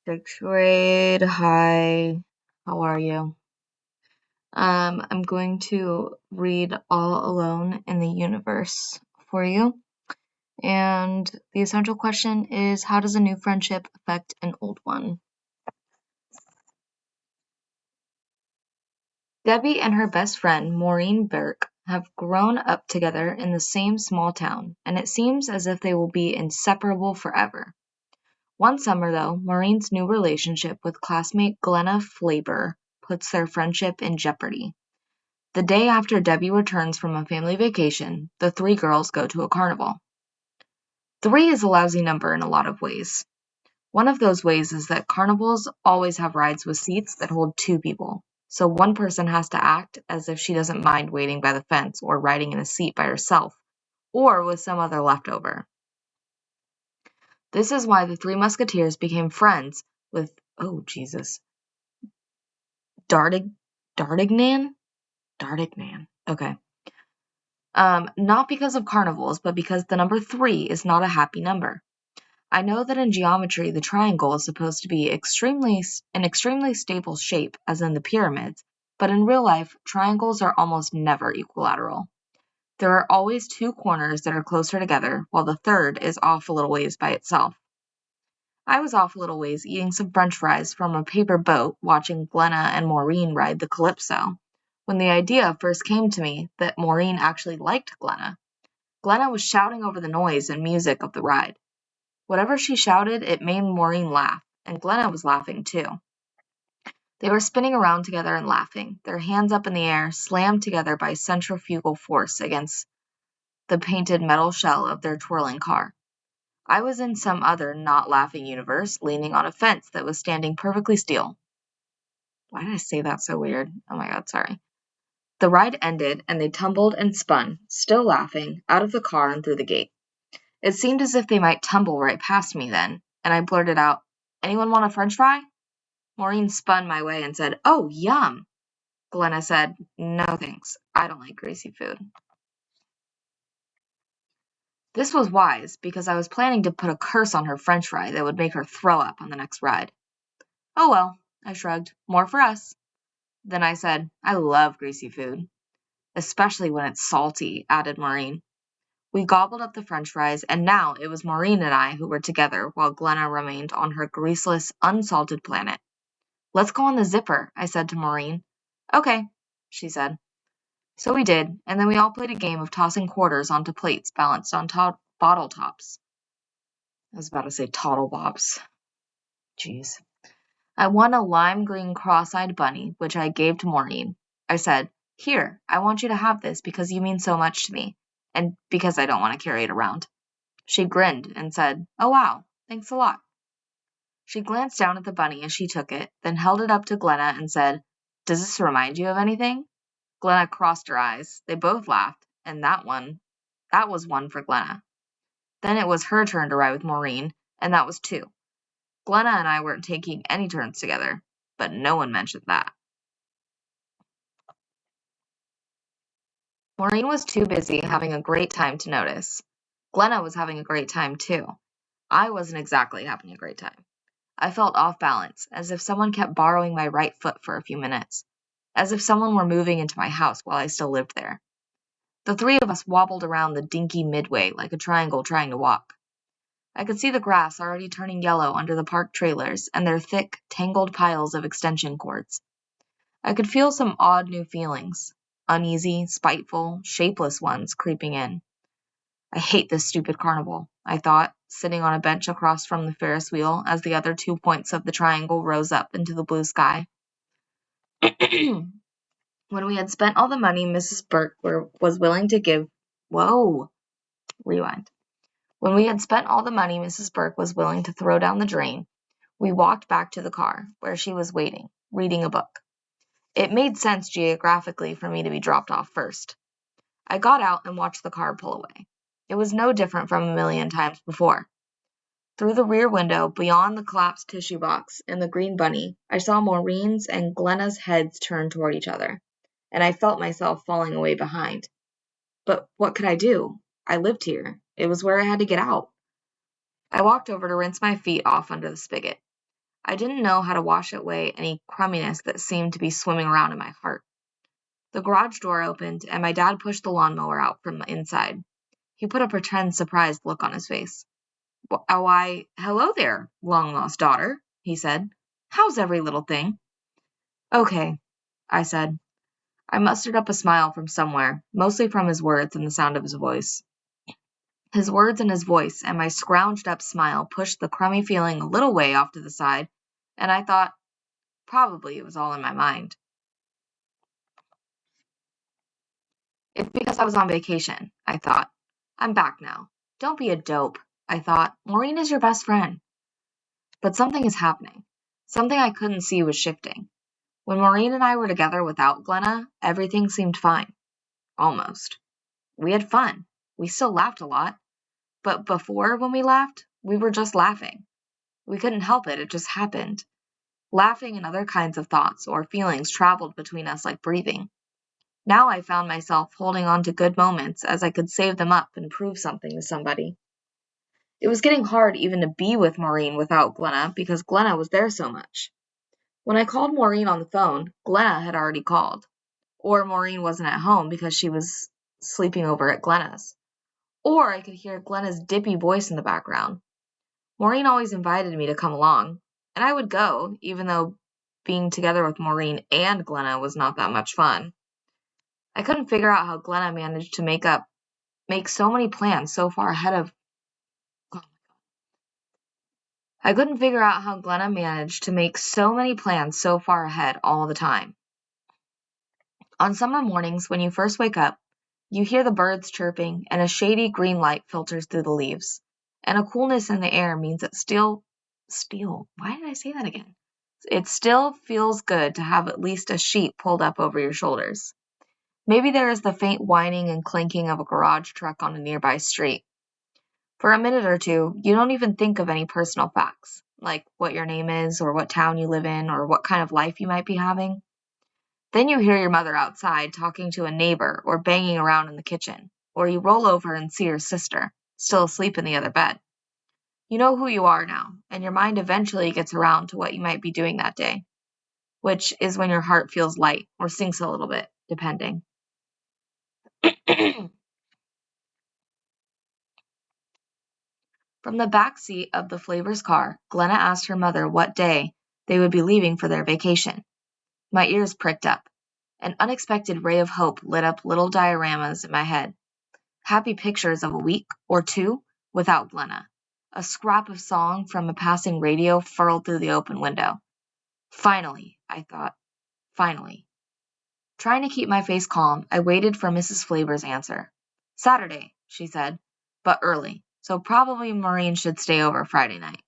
Sixth grade, hi, how are you? I'm going to read All Alone in the Universe for you. And the essential question is, how does a new friendship affect an old one? Debbie and her best friend, Maureen Burke, have grown up together in the same small town, and it seems as if they will be inseparable forever. One summer, though, Maureen's new relationship with classmate Glenna Flaber puts their friendship in jeopardy. The day after Debbie returns from a family vacation, the three girls go to a carnival. Three is a lousy number in a lot of ways. One of those ways is that carnivals always have rides with seats that hold two people, so one person has to act as if she doesn't mind waiting by the fence or riding in a seat by herself, or with some other leftover. This is why the Three Musketeers became friends with, oh Jesus, Dardig, Dardignan? Dardignan, okay. Not because of carnivals, but because the number 3 is not a happy number. I know that in geometry the triangle is supposed to be an extremely stable shape, as in the pyramids, but in real life, triangles are almost never equilateral. There are always two corners that are closer together, while the third is off a little ways by itself. I was off a little ways eating some french fries from a paper boat watching Glenna and Maureen ride the Calypso, when the idea first came to me that Maureen actually liked Glenna. Glenna was shouting over the noise and music of the ride. Whatever she shouted, it made Maureen laugh, and Glenna was laughing too. They were spinning around together and laughing, their hands up in the air, slammed together by centrifugal force against the painted metal shell of their twirling car. I was in some other not laughing universe, leaning on a fence that was standing perfectly still. Why did I say that so weird? Oh my god, sorry. The ride ended, and they tumbled and spun, still laughing, out of the car and through the gate. It seemed as if they might tumble right past me then, and I blurted out, "Anyone want a french fry?" Maureen spun my way and said, "Oh, yum." Glenna said, "No thanks, I don't like greasy food." This was wise, because I was planning to put a curse on her french fry that would make her throw up on the next ride. "Oh well," I shrugged, "more for us." Then I said, "I love greasy food." "Especially when it's salty," added Maureen. We gobbled up the french fries, and now it was Maureen and I who were together while Glenna remained on her greaseless, unsalted planet. "Let's go on the zipper," I said to Maureen. "Okay," she said. So we did, and then we all played a game of tossing quarters onto plates balanced on bottle tops. I was about to say toddle bops. Jeez. I won a lime green cross-eyed bunny, which I gave to Maureen. I said, "Here, I want you to have this because you mean so much to me, and because I don't want to carry it around." She grinned and said, "Oh wow, thanks a lot." She glanced down at the bunny as she took it, then held it up to Glenna and said, "Does this remind you of anything?" Glenna crossed her eyes. They both laughed, and that was one for Glenna. Then it was her turn to ride with Maureen, and that was two. Glenna and I weren't taking any turns together, but no one mentioned that. Maureen was too busy having a great time to notice. Glenna was having a great time too. I wasn't exactly having a great time. I felt off balance, as if someone kept borrowing my right foot for a few minutes, as if someone were moving into my house while I still lived there. The three of us wobbled around the dinky midway like a triangle trying to walk. I could see the grass already turning yellow under the parked trailers and their thick, tangled piles of extension cords. I could feel some odd new feelings, uneasy, spiteful, shapeless ones creeping in. I hate this stupid carnival, I thought, sitting on a bench across from the Ferris wheel as the other 2 points of the triangle rose up into the blue sky. When we had spent all the money Mrs. Burke was willing to give... Whoa! Rewind. When we had spent all the money Mrs. Burke was willing to throw down the drain, we walked back to the car, where she was waiting, reading a book. It made sense geographically for me to be dropped off first. I got out and watched the car pull away. It was no different from a million times before. Through the rear window, beyond the collapsed tissue box and the green bunny, I saw Maureen's and Glenna's heads turn toward each other, and I felt myself falling away behind. But what could I do? I lived here. It was where I had to get out. I walked over to rinse my feet off under the spigot. I didn't know how to wash away any crumminess that seemed to be swimming around in my heart. The garage door opened, and my dad pushed the lawnmower out from the inside. He put a pretend surprised look on his face. Why, hello there, long-lost daughter, he said. How's every little thing? Okay, I said. I mustered up a smile from somewhere, mostly from his words and the sound of his voice. His words and his voice and my scrounged-up smile pushed the crummy feeling a little way off to the side, and I thought, probably it was all in my mind. It's because I was on vacation, I thought. I'm back now. Don't be a dope, I thought. Maureen is your best friend. But something is happening. Something I couldn't see was shifting. When Maureen and I were together without Glenna, everything seemed fine. Almost. We had fun. We still laughed a lot. But before, when we laughed, we were just laughing. We couldn't help it, it just happened. Laughing and other kinds of thoughts or feelings traveled between us like breathing. Now I found myself holding on to good moments as I could save them up and prove something to somebody. It was getting hard even to be with Maureen without Glenna because Glenna was there so much. When I called Maureen on the phone, Glenna had already called. Or Maureen wasn't at home because she was sleeping over at Glenna's. Or I could hear Glenna's dippy voice in the background. Maureen always invited me to come along, and I would go, even though being together with Maureen and Glenna was not that much fun. I couldn't figure out how Glenna managed to make so many plans so far ahead of I couldn't figure out how Glenna managed to make so many plans so far ahead all the time. On summer mornings, when you first wake up, you hear the birds chirping and a shady green light filters through the leaves. And a coolness in the air means it why did I say that again? It still feels good to have at least a sheet pulled up over your shoulders. Maybe there is the faint whining and clinking of a garage truck on a nearby street. For a minute or two, you don't even think of any personal facts, like what your name is, or what town you live in, or what kind of life you might be having. Then you hear your mother outside talking to a neighbor or banging around in the kitchen, or you roll over and see your sister, still asleep in the other bed. You know who you are now, and your mind eventually gets around to what you might be doing that day, which is when your heart feels light or sinks a little bit, depending. From the back seat of the Flavors car, Glenna asked her mother what day they would be leaving for their vacation. My ears pricked up. An unexpected ray of hope lit up little dioramas in my head. Happy pictures of a week or two without Glenna. A scrap of song from a passing radio furled through the open window. Finally, I thought. Finally. Trying to keep my face calm, I waited for Mrs. Flavor's answer. Saturday, she said, but early, so probably Maureen should stay over Friday night.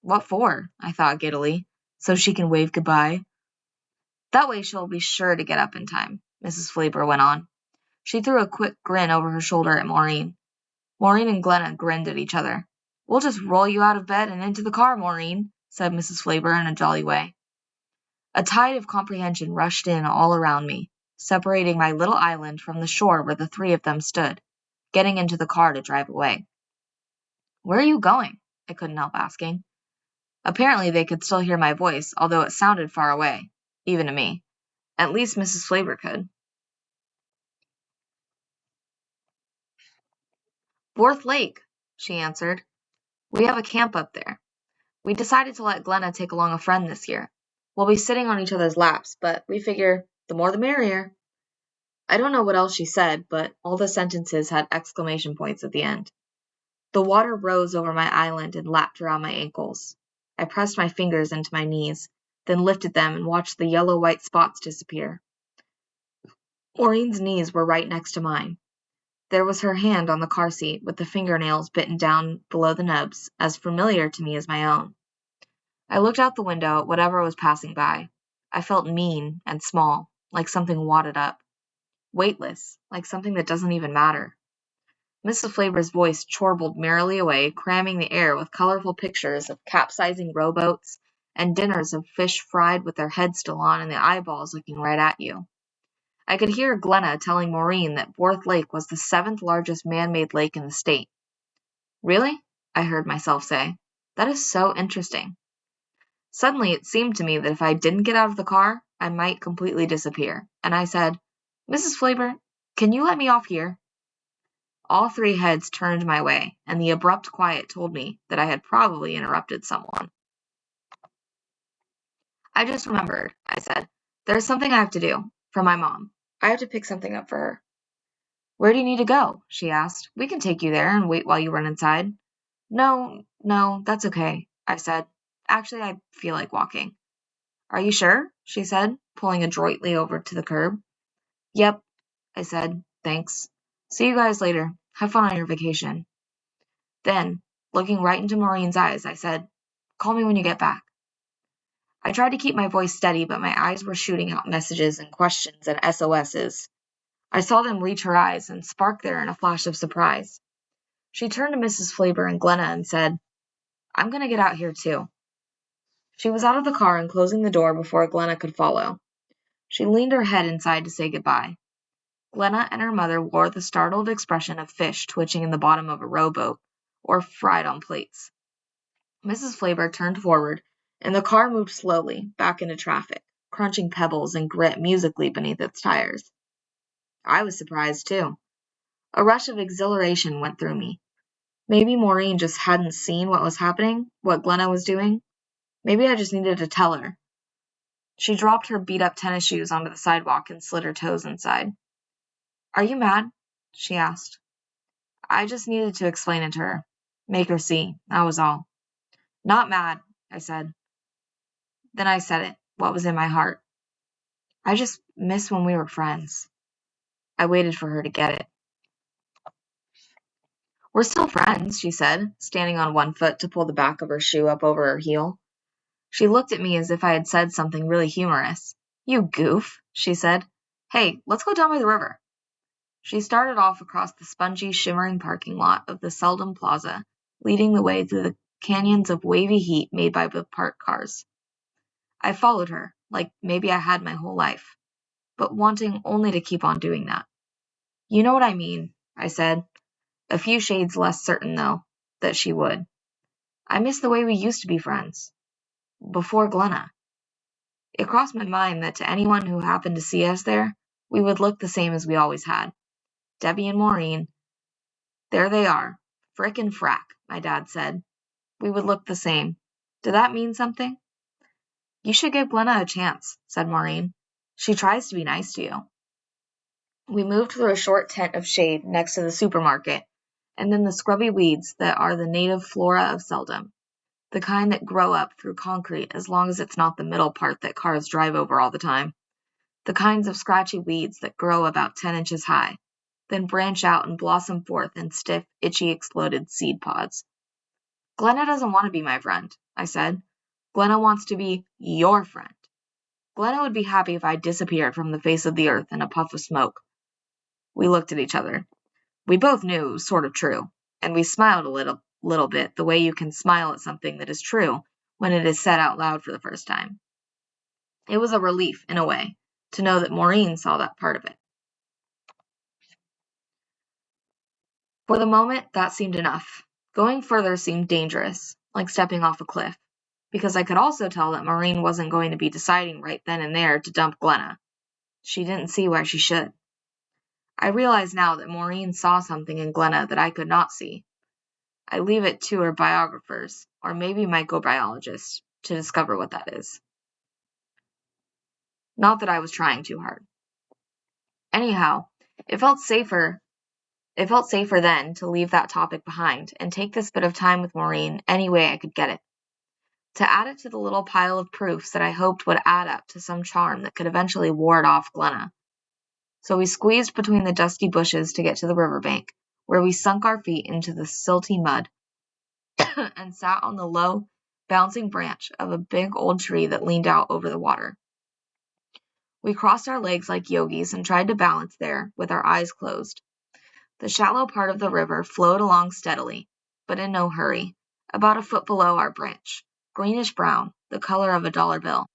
What for? I thought giddily. So she can wave goodbye. That way she'll be sure to get up in time, Mrs. Flavor went on. She threw a quick grin over her shoulder at Maureen. Maureen and Glenna grinned at each other. We'll just roll you out of bed and into the car, Maureen, said Mrs. Flavor in a jolly way. A tide of comprehension rushed in all around me, separating my little island from the shore where the three of them stood, getting into the car to drive away. Where are you going? I couldn't help asking. Apparently they could still hear my voice, although it sounded far away, even to me. At least Mrs. Flavor could. Fourth Lake, she answered. We have a camp up there. We decided to let Glenna take along a friend this year. We'll be sitting on each other's laps, but we figure the more the merrier. I don't know what else she said, but all the sentences had exclamation points at the end. The water rose over my island and lapped around my ankles. I pressed my fingers into my knees, then lifted them and watched the yellow-white spots disappear. Maureen's knees were right next to mine. There was her hand on the car seat with the fingernails bitten down below the nubs, as familiar to me as my own. I looked out the window at whatever was passing by. I felt mean and small, like something wadded up. Weightless, like something that doesn't even matter. Mrs. Flavor's voice chorbled merrily away, cramming the air with colorful pictures of capsizing rowboats and dinners of fish fried with their heads still on and the eyeballs looking right at you. I could hear Glenna telling Maureen that Fourth Lake was the 7th largest man-made lake in the state. Really? I heard myself say. That is so interesting. Suddenly, it seemed to me that if I didn't get out of the car, I might completely disappear, and I said, "Mrs. Flavor, can you let me off here?" All three heads turned my way, and the abrupt quiet told me that I had probably interrupted someone. "I just remembered," I said. "There's something I have to do. For my mom. I have to pick something up for her." "Where do you need to go?" she asked. "We can take you there and wait while you run inside." No, that's okay," I said. "Actually, I feel like walking." "Are you sure?" she said, pulling adroitly over to the curb. "Yep," I said. "Thanks. See you guys later. Have fun on your vacation." Then, looking right into Maureen's eyes, I said, "Call me when you get back." I tried to keep my voice steady, but my eyes were shooting out messages and questions and SOSs. I saw them reach her eyes and spark there in a flash of surprise. She turned to Mrs. Flavor and Glenna and said, "I'm going to get out here too." She was out of the car and closing the door before Glenna could follow. She leaned her head inside to say goodbye. Glenna and her mother wore the startled expression of fish twitching in the bottom of a rowboat, or fried on plates. Mrs. Flavor turned forward, and the car moved slowly back into traffic, crunching pebbles and grit musically beneath its tires. I was surprised, too. A rush of exhilaration went through me. Maybe Maureen just hadn't seen what was happening, what Glenna was doing. Maybe I just needed to tell her. She dropped her beat-up tennis shoes onto the sidewalk and slid her toes inside. "Are you mad?" she asked. I just needed to explain it to her. Make her see. That was all. "Not mad," I said. Then I said it, what was in my heart. "I just miss when we were friends." I waited for her to get it. "We're still friends," she said, standing on one foot to pull the back of her shoe up over her heel. She looked at me as if I had said something really humorous. "You goof," she said. "Hey, let's go down by the river." She started off across the spongy, shimmering parking lot of the Selden Plaza, leading the way through the canyons of wavy heat made by the parked cars. I followed her, like maybe I had my whole life, but wanting only to keep on doing that. "You know what I mean," I said, a few shades less certain, though, that she would. "I miss the way we used to be friends. Before Glenna." It crossed my mind that to anyone who happened to see us there, we would look the same as we always had. Debbie and Maureen, there they are, frick and frack, my dad said. We would look the same. Did that mean something? "You should give Glenna a chance," said Maureen. "She tries to be nice to you." We moved through a short tent of shade next to the supermarket, and then the scrubby weeds that are the native flora of Seldom, the kind that grow up through concrete as long as it's not the middle part that cars drive over all the time, the kinds of scratchy weeds that grow about 10 inches high, then branch out and blossom forth in stiff, itchy, exploded seed pods. "Glenna doesn't want to be my friend," I said. "Glenna wants to be your friend. Glenna would be happy if I disappeared from the face of the earth in a puff of smoke." We looked at each other. We both knew it was sort of true, and we smiled a little bit the way you can smile at something that is true when it is said out loud for the first time. It was a relief, in a way, to know that Maureen saw that part of it. For the moment, that seemed enough. Going further seemed dangerous, like stepping off a cliff, because I could also tell that Maureen wasn't going to be deciding right then and there to dump Glenna. She didn't see why she should. I realize now that Maureen saw something in Glenna that I could not see. I leave it to her biographers, or maybe microbiologists, to discover what that is. Not that I was trying too hard. Anyhow, it felt safer then to leave that topic behind and take this bit of time with Maureen any way I could get it. To add it to the little pile of proofs that I hoped would add up to some charm that could eventually ward off Glenna. So we squeezed between the dusty bushes to get to the riverbank, where we sunk our feet into the silty mud and sat on the low, bouncing branch of a big old tree that leaned out over the water. We crossed our legs like yogis and tried to balance there with our eyes closed. The shallow part of the river flowed along steadily, but in no hurry, about a foot below our branch, greenish-brown, the color of a dollar bill.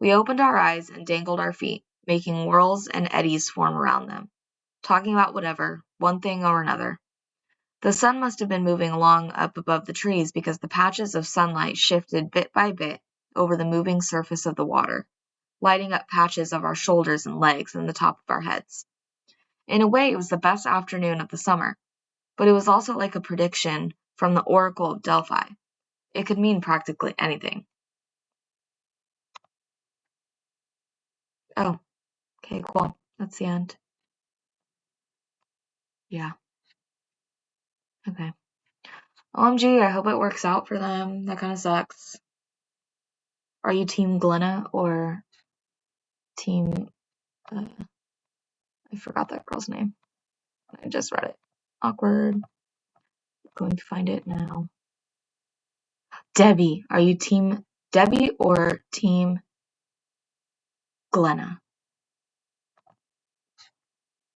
We opened our eyes and dangled our feet, making whirls and eddies form around them, talking about whatever, one thing or another. The sun must have been moving along up above the trees because the patches of sunlight shifted bit by bit over the moving surface of the water, lighting up patches of our shoulders and legs and the top of our heads. In a way, it was the best afternoon of the summer, but it was also like a prediction from the Oracle of Delphi. It could mean practically anything. Oh, okay, cool. That's the end. Yeah. Okay. OMG, I hope it works out for them. That kind of sucks. Are you Team Glenna or Team... I forgot that girl's name. I just read it. Awkward. Going to find it now. Debbie. Are you Team Debbie or Team Glenna?